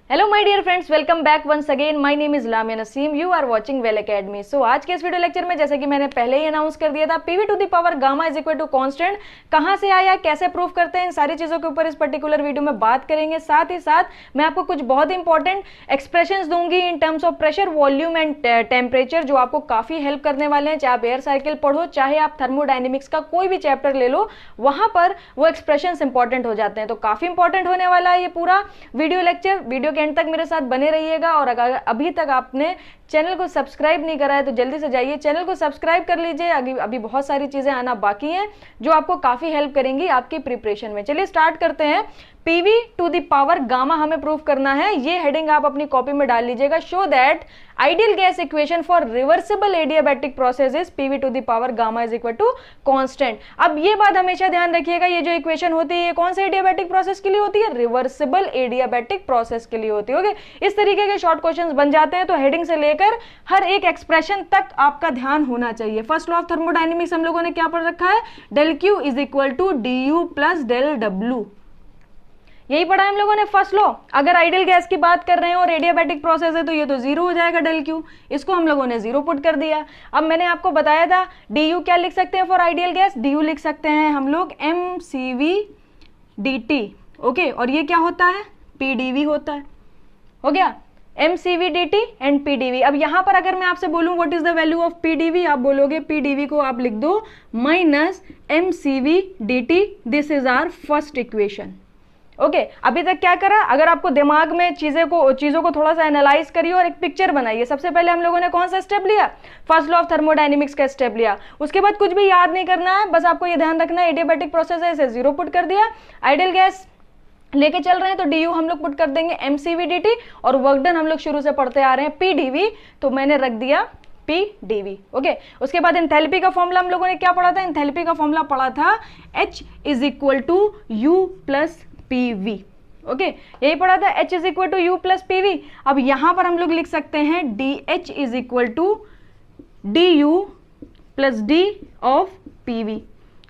Hello my dear friends, welcome back once again. My name is Lamia Naseem, you are watching Well Academy. So आज के इस video lecture में, जैसे कि मैंने पहले ही अनाउंस कर दिया था, PV to the power gamma is equal to constant कहां से आया, कैसे प्रूव करते हैं, इन सारी चीजों के ऊपर इस पर्टिकुलर वीडियो में बात करेंगे। साथ ही साथ मैं आपको कुछ बहुत इंपॉर्टेंट एक्सप्रेशंस दूंगी इन terms of pressure, volume and temperature, जो आपको काफी हेल्प करने वाले हैं। चाहे आप एयर साइकिल पढ़ो, चाहे आप थर्मोडायनेमिक्स का कोई भी चैप्टर ले लो, वहां पर वो एक्सप्रेशंस इंपॉर्टेंट हो जाते हैं। तो काफी इंपॉर्टेंट होने वाला है ये पूरा वीडियो लेक्चर। वीडियो के एंड तक मेरे साथ बने रहिएगा। और अगर अभी तक आपने चैनल को सब्सक्राइब नहीं करा है तो जल्दी से जाइए चैनल को सब्सक्राइब कर लीजिए। अभी बहुत सारी चीजें आना बाकी हैं जो आपको काफी हेल्प करेंगी आपकी प्रिपरेशन में। चलिए स्टार्ट करते हैं। PV to the power gamma हमें प्रूव करना है। ये हेडिंग आप अपनी कॉपी में डाल लीजिएगा। Show that ideal gas equation for reversible adiabatic process is PV to the power gamma is equal to constant. अब ये बात हमेशा ध्यान रखिएगा, ये जो इक्वेशन होती है ये कौन से एडियाबैटिक प्रोसेस के लिए होती है? रिवर्सिबल एडियाबैटिक प्रोसेस के लिए होती है। ओके, इस तरीके के शॉर्ट क्वेश्चंस बन जाते हैं। तो हेडिंग से लेकर हर एक एक्सप्रेशन तक आपका ध्यान होना चाहिए। फर्स्ट लॉ ऑफ थर्मोडायनेमिक्स हम लोगों ने क्या पढ़ रखा है? Del Q is equal to D U plus del W, यही पढ़ा है हम लोगों ने फर्स्ट लॉ। अगर आइडियल गैस की बात कर रहे हैं और एडियाबैटिक प्रोसेस है तो ये तो जीरो हो जाएगा डेल क्यू, इसको हम लोगों ने जीरो पुट कर दिया। अब मैंने आपको बताया था डी यू क्या लिख सकते हैं for ideal gas? D U लिख सकते हैं हम लोग M C V D T. Okay, और ये क्या होता है? पी डी वी होता है। हो गया, M C V D T and P D V. अब यहां पर अगर मैं आपसे बोलूं what is the value of P D V, आप बोलोगे पी डी वी को आप लिख दो minus M C V D T. This is our first equation. Okay, अभी तक क्या करा? अगर आपको दिमाग में चीजों को थोड़ा सा एनालाइज करिए और एक पिक्चर बनाइए। सबसे पहले हम लोगों ने कौन सा स्टेप लिया? फर्स्ट लॉ ऑफ थर्मोडायनेमिक्स का स्टेप लिया। उसके बाद कुछ भी याद नहीं करना है, बस आपको ये ध्यान रखना है एडियाबैटिक प्रोसेस है, इसे जीरो पुट कर दिया। आइडियल गैस लेके चल रहे हैं तो डी यू हम लोग पुट कर देंगे M C V D T, और वर्क डन हम लोग शुरू से पढ़ते आ रहे हैं पी डी वी, तो मैंने रख दिया पी डी वी। ओके, उसके बाद एंथैल्पी का फॉर्मूला हम लोगों ने क्या पढ़ा था? एंथैल्पी का फॉर्मूला पढ़ा था H is equal to U plus P V. Okay, यही पढ़ा था H is equal to U plus P V. अब यहां पर हम लोग लिख सकते हैं D H is equal to D U plus D of P V.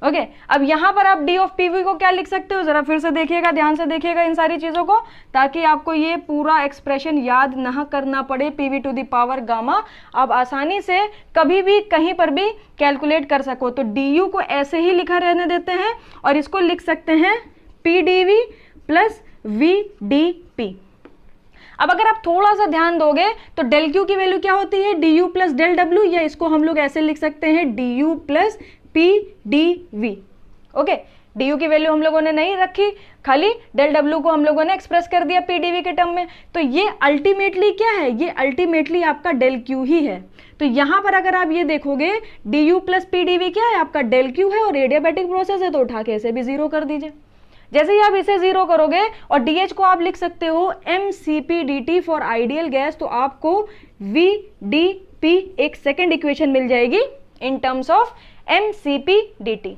Okay, अब यहां पर आप डी ऑफ पी वी को क्या लिख सकते हो? जरा फिर से देखिएगा, ध्यान से देखिएगा इन सारी चीजों को, ताकि आपको ये पूरा एक्सप्रेशन याद ना करना पड़े। PV to the power gamma आप आसानी से कभी भी कहीं पर भी कैलकुलेट कर सको। तो डी यू को ऐसे ही लिखा रहने देते हैं और इसको लिख सकते हैं P D V plus V D P. अब अगर आप थोड़ा सा ध्यान दोगे तो डेल क्यू की वैल्यू क्या होती है? D U plus del W, या इसको हम लोग ऐसे लिख सकते हैं D U plus P D V. Okay, D U की वैल्यू हम लोगों ने नहीं रखी, खाली डेल डब्ल्यू को हम लोगों ने एक्सप्रेस कर दिया पी डी वी के टर्म में। तो ये अल्टीमेटली क्या है? ये अल्टीमेटली आपका डेल क्यू ही है। तो यहां पर अगर आप ये देखोगे D U plus P D V क्या है? आपका डेल क्यू है, और एडियाबैटिक प्रोसेस है तो उठा के इसे भी जीरो कर दीजिए। जैसे ही आप इसे जीरो करोगे और डी को आप लिख सकते हो M C P D T for ideal gas, तो आपको वी डी पी एक सेकेंड इक्वेशन मिल जाएगी in terms of M C P D T.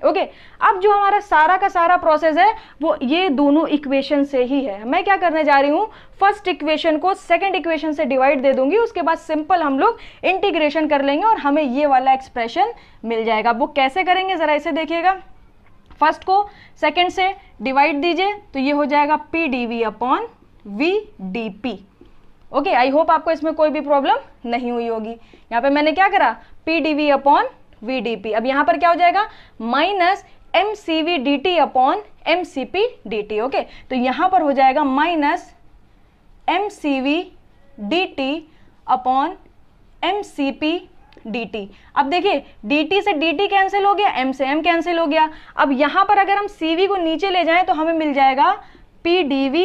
Okay, अब जो हमारा सारा का सारा प्रोसेस है वो ये दोनों इक्वेशन से ही है। मैं क्या करने जा रही हूं? फर्स्ट इक्वेशन को सेकंड इक्वेशन से डिवाइड दे दूंगी, उसके बाद सिंपल हम लोग इंटीग्रेशन कर लेंगे और हमें ये वाला एक्सप्रेशन मिल जाएगा। वो कैसे करेंगे जरा इसे देखिएगा। फर्स्ट को सेकंड से डिवाइड दीजिए तो ये हो जाएगा P D V upon V D P. Okay, I hope आपको इसमें कोई भी प्रॉब्लम नहीं हुई होगी। यहाँ पे मैंने क्या करा? P D V upon V D P. अब यहाँ पर क्या हो जाएगा? Minus M C V D T upon M C P D T. Okay, तो यहाँ पर हो जाएगा minus M C V D T upon M C P D T. अब देखिए dt से dt कैंसिल हो गया, m से m कैंसिल हो गया। अब यहां पर अगर हम cv को नीचे ले जाएं तो हमें मिल जाएगा p dv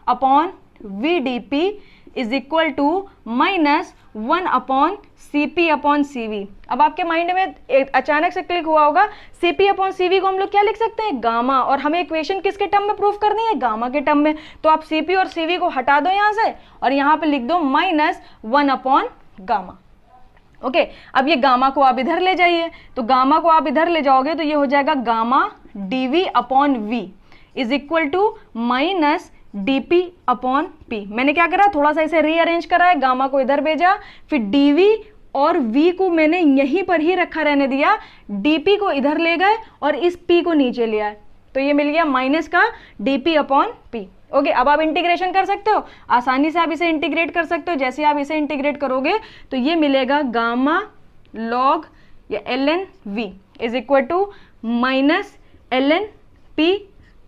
upon v dp is equal to minus 1 upon cp upon cv। अब आपके माइंड में अचानक से क्लिक हुआ होगा cp अपॉन cv को हम लोग क्या लिख सकते हैं? गामा। और हमें इक्वेशन किसके टर्म में प्रूफ करनी है? गामा के टर्म में। तो आप cp और cv को हटा दो यहां से और यहां पर लिख दो माइनस 1 अपॉन गामा। ओके, अब ये गामा को आप इधर ले जाइए, तो गामा को आप इधर ले जाओगे तो ये हो जाएगा gamma dv upon v is equal to minus dp upon p। मैंने क्या करा? थोड़ा सा इसे रीअरेंज करा है, गामा को इधर भेजा, फिर dv और v को मैंने यहीं पर ही रखा रहने दिया, dp को इधर ले गए और इस p को नीचे ले आए, तो ये मिल गया माइनस का dp अपॉन p। ओके, अब आप इंटीग्रेशन कर सकते हो, आसानी से आप इसे इंटीग्रेट कर सकते हो। जैसे आप इसे इंटीग्रेट करोगे तो ये मिलेगा गामा लॉग या ln v is equal to minus ln p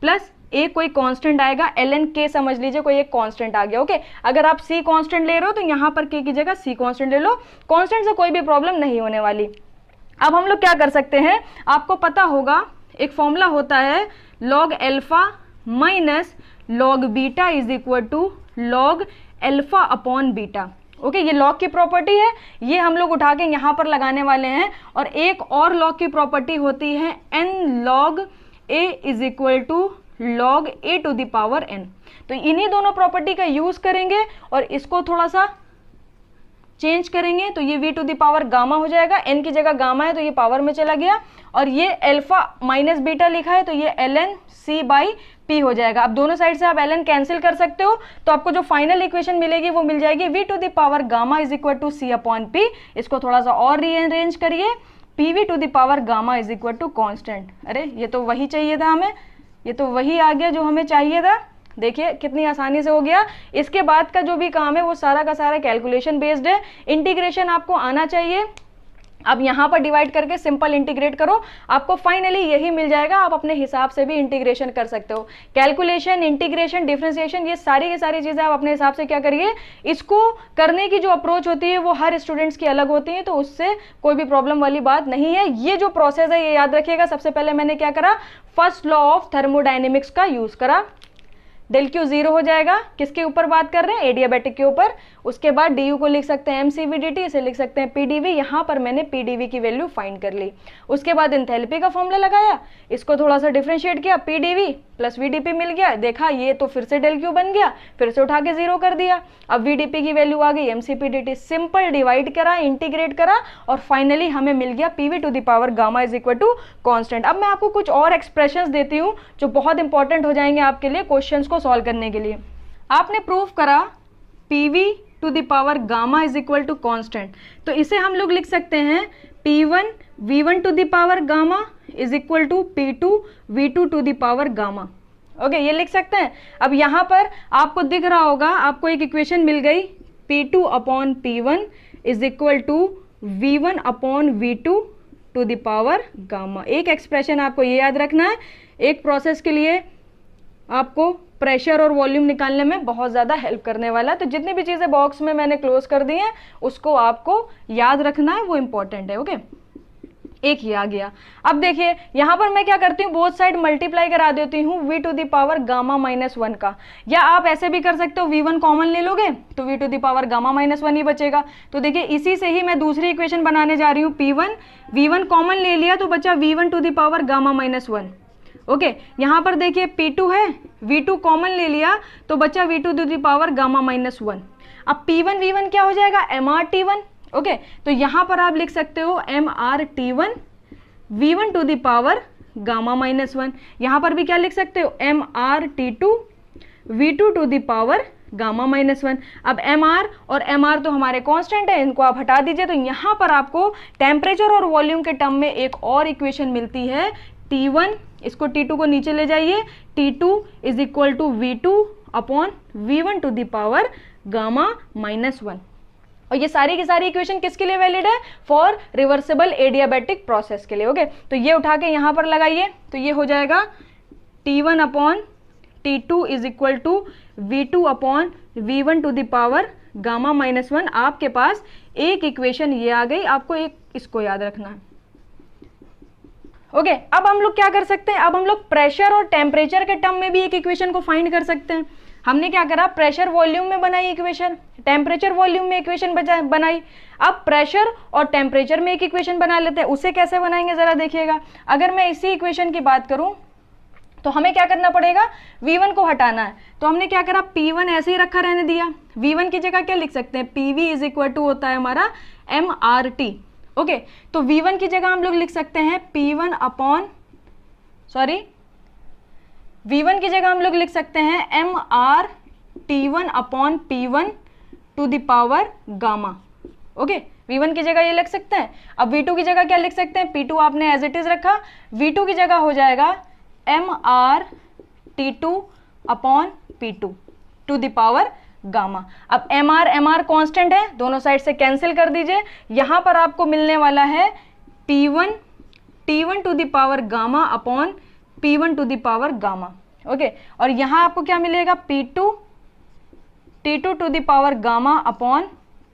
plus एक कोई कांस्टेंट आएगा, ln k समझ लीजिए, कोई एक कांस्टेंट आ गया। ओके, अगर आप c कांस्टेंट ले रहे हो तो यहाँ पर k की जगह c कांस्टेंट ले लो, कांस्टेंट से कोई भी प्रॉब्लम नहीं होने वाली। अब हम लोग क्या कर सकते हैं, आपको पता होगा एक फॉर्मूला होता है log alpha minus log beta is equal to log alpha upon beta. Okay, ये लॉग की प्रॉपर्टी है, ये हम लोग उठा के यहाँ पर लगाने वाले हैं। और एक और लॉग की प्रॉपर्टी होती है n log a is equal to log a to the power n। तो इन्हीं दोनों प्रॉपर्टी का यूज करेंगे और इसको थोड़ा सा चेंज करेंगे तो ये v to the power gamma हो जाएगा, n की जगह गामा है तो ये पावर में चला गया, और ये अल्फा माइनस बीटा लिखा है तो ये ln c बाई p हो जाएगा। अब दोनों साइड से आप ln कैंसिल कर सकते हो, तो आपको जो फाइनल इक्वेशन मिलेगी वो मिल जाएगी v to the power gamma is equal to c upon p। इसको थोड़ा सा और रीअरेंज करिए, pv to the power gamma is equal to constant. अरे ये तो वही चाहिए था हमें, ये तो वही आ गया जो हमें चाहिए था। देखिए कितनी आसानी से हो गया। इसके बाद का जो भी काम है वो सारा का सारा कैलकुलेशन बेस्ड है, इंटीग्रेशन आपको आना चाहिए। अब यहाँ पर डिवाइड करके सिंपल इंटीग्रेट करो, आपको फाइनली यही मिल जाएगा। आप अपने हिसाब से भी इंटीग्रेशन कर सकते हो, कैलकुलेशन, इंटीग्रेशन, डिफरेंशिएशन, ये सारी की सारी चीज़ें आप अपने हिसाब से क्या करिए। इसको करने की जो अप्रोच होती है वो हर स्टूडेंट्स की अलग होती है, तो उससे कोई भी प्रॉब्लम वाली बात नहीं है। ये जो प्रोसेस है ये याद रखिएगा। सबसे पहले मैंने क्या करा, फर्स्ट लॉ ऑफ थर्मोडाइनेमिक्स का यूज करा, डेल क्यू जीरो हो जाएगा। किसके ऊपर बात कर रहे हैं, एडियाबैटिक के ऊपर। उसके बाद डी यू को लिख सकते हैं mcvdt, इसे लिख सकते हैं pdv। यहाँ पर मैंने pdv की वैल्यू फाइंड कर ली। उसके बाद एंथैल्पी का फॉर्मूला लगाया, इसको थोड़ा सा डिफरेंशिएट किया, pdv प्लस vdp मिल गया। देखा ये तो फिर से डेल क्यू बन गया, फिर से उठा के जीरो कर दिया। अब vdp की वैल्यू आ गई mcpdt, सिंपल डिवाइड करा, इंटीग्रेट करा और फाइनली हमें मिल गया pv to the power gamma is equal to constant. अब मैं आपको कुछ और एक्सप्रेशंस देती हूँ जो बहुत इंपॉर्टेंट हो जाएंगे आपके लिए क्वेश्चंस को सॉल्व करने के लिए। आपने प्रूव करा pv to the power gamma is equal to constant, तो इसे हम लोग लिख सकते हैं p1 v1 to the power gamma is equal to p2 v2 to the power gamma. Okay, ये लिख सकते हैं। अब यहाँ पर आपको दिख रहा होगा, आपको एक इक्वेशन मिल गई p2 upon p1 is equal to v1 upon v2 to the power gamma. एक एक्सप्रेशन आपको ये याद रखना है, एक प्रोसेस के लिए आपको प्रेशर और वॉल्यूम निकालने में बहुत ज़्यादा हेल्प करने वाला है। तो जितनी भी चीज़ें बॉक्स में मैंने क्लोज कर दी हैं उसको आपको याद रखना है, वो इंपॉर्टेंट है। ओके, एक ही आ गया। अब देखिए यहाँ पर मैं क्या करती हूँ, बोथ साइड मल्टीप्लाई करा देती हूँ v to the power gamma minus one का, या आप ऐसे भी कर सकते हो, v1 कॉमन ले लोगे तो v to the power gamma minus one ही बचेगा। तो देखिए इसी से ही मैं दूसरी इक्वेशन बनाने जा रही हूँ, p1 v1 कॉमन ले लिया तो बचा v1 to the power gamma minus one. Okay, यहाँ पर देखिए p2 है, v2 कॉमन ले लिया तो बचा v2 to the power gamma minus one. अब p1 v1 क्या हो जाएगा, mrt1। ओके, तो यहाँ पर आप लिख सकते हो mrt1 v1 to the power gamma minus one. यहाँ पर भी क्या लिख सकते हो, mrt2 v2 to the power gamma minus one. अब mr और mr तो हमारे कांस्टेंट है, इनको आप हटा दीजिए। तो यहाँ पर आपको टेम्परेचर और वॉल्यूम के टर्म में एक और इक्वेशन मिलती है T1, इसको T2 को नीचे ले जाइए, T2 is equal to V2 upon V1 to the power gamma minus one. और ये सारी की सारी इक्वेशन किसके लिए वैलिड है, फॉर रिवर्सिबल एडियाबैटिक प्रोसेस के लिए। ओके, तो ये उठा के यहाँ पर लगाइए तो ये हो जाएगा T1 upon T2 is equal to V2 upon V1 to the power gamma minus one. आपके पास एक इक्वेशन ये आ गई, आपको एक इसको याद रखना है। ओके, अब हम लोग क्या कर सकते हैं, अब हम लोग प्रेशर और टेम्परेचर के टर्म में भी एक इक्वेशन को फाइंड कर सकते हैं। हमने क्या करा, प्रेशर वॉल्यूम में बनाई इक्वेशन, टेम्परेचर वॉल्यूम में इक्वेशन बनाई। अब प्रेशर और टेम्परेचर में एक इक्वेशन बना लेते हैं। उसे कैसे बनाएंगे जरा देखिएगा। अगर मैं इसी इक्वेशन की बात करूं तो हमें क्या करना पड़ेगा, V1 को हटाना है। तो हमने क्या करा, P1 ऐसे ही रखा रहने दिया। V1 की जगह क्या लिख सकते हैं, PV इज इक्वल टू होता है हमारा MRT। ओके, तो V1 की जगह हम लोग लिख सकते हैं P1 अपॉन V1 की जगह हम लोग लिख सकते हैं MRT1 upon P1 to the power gamma. Okay, V1 की जगह ये लिख सकते हैं। अब V2 की जगह क्या लिख सकते हैं, P2 आपने एज इट इज रखा, V2 की जगह हो जाएगा MRT2 upon P2 to the power gamma. अब MR कांस्टेंट है, दोनों साइड से कैंसिल कर दीजिए। यहां पर आपको मिलने वाला है T1 to the power gamma upon P1 to the power gamma. Okay, और यहां आपको क्या मिलेगा, T2 to the power gamma upon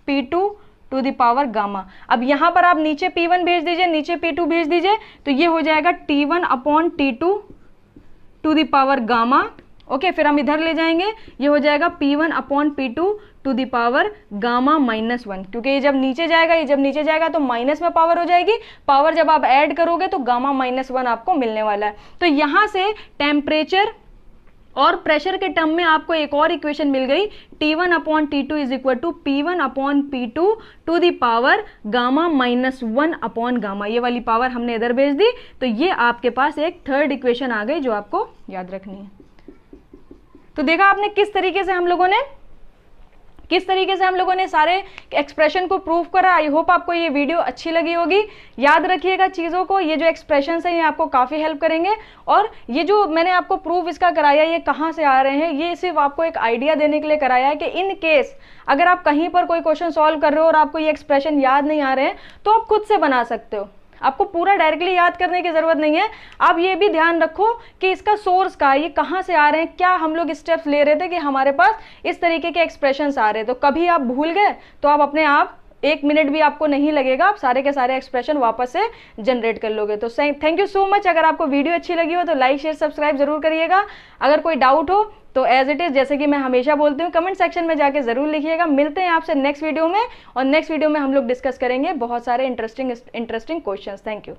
P2 to the power gamma. अब यहां पर आप नीचे P1 भेज दीजिए, नीचे P2 भेज दीजिए, तो ये हो जाएगा T1 upon T2 to the power gamma. Okay, फिर हम इधर ले जाएंगे, ये हो जाएगा P1 upon P2 to the power gamma -1, क्योंकि ये जब नीचे जाएगा, ये जब नीचे जाएगा तो माइनस में पावर हो जाएगी, पावर जब आप ऐड करोगे तो गामा -1 आपको मिलने वाला है। तो यहां से टेम्परेचर और प्रेशर के टर्म में आपको एक और इक्वेशन मिल गई, T1 upon T2 is equal to P1 upon P2 to the power gamma -1 upon gamma. ये वाली पावर हमने इधर भेज दी, तो ये आपके पास एक थर्ड इक्वेशन आ गई जो आपको याद रखनी है। तो देखा आपने किस तरीके से हम लोगों ने सारे एक्सप्रेशन को प्रूव करा। आई होप आपको ये वीडियो अच्छी लगी होगी। याद रखिएगा चीज़ों को, ये जो एक्सप्रेशन है ये आपको काफ़ी हेल्प करेंगे। और ये जो मैंने आपको प्रूफ इसका कराया, ये कहाँ से आ रहे हैं, ये सिर्फ आपको एक आइडिया देने के लिए कराया है कि इन केस अगर आप कहीं पर कोई क्वेश्चन सॉल्व कर रहे हो और आपको ये एक्सप्रेशन याद नहीं आ रहे हैं, तो आप खुद से बना सकते हो। आपको पूरा डायरेक्टली याद करने की जरूरत नहीं है। आप ये भी ध्यान रखो कि इसका सोर्स का, ये कहाँ से आ रहे हैं, क्या हम लोग स्टेप्स ले रहे थे कि हमारे पास इस तरीके के एक्सप्रेशंस आ रहे हैं। तो कभी आप भूल गए तो आप अपने आप 1 मिनट भी आपको नहीं लगेगा, आप सारे के सारे एक्सप्रेशन वापस से जनरेट कर लोगे। तो थैंक यू सो मच। अगर आपको वीडियो अच्छी लगी हो तो लाइक शेयर सब्सक्राइब जरूर करिएगा। अगर कोई डाउट हो तो एज इट इज, जैसे कि मैं हमेशा बोलती हूँ, कमेंट सेक्शन में जाके जरूर लिखिएगा। मिलते हैं आपसे नेक्स्ट वीडियो में, और नेक्स्ट वीडियो में हम लोग डिस्कस करेंगे बहुत सारे इंटरेस्टिंग क्वेश्चंस। Thank you.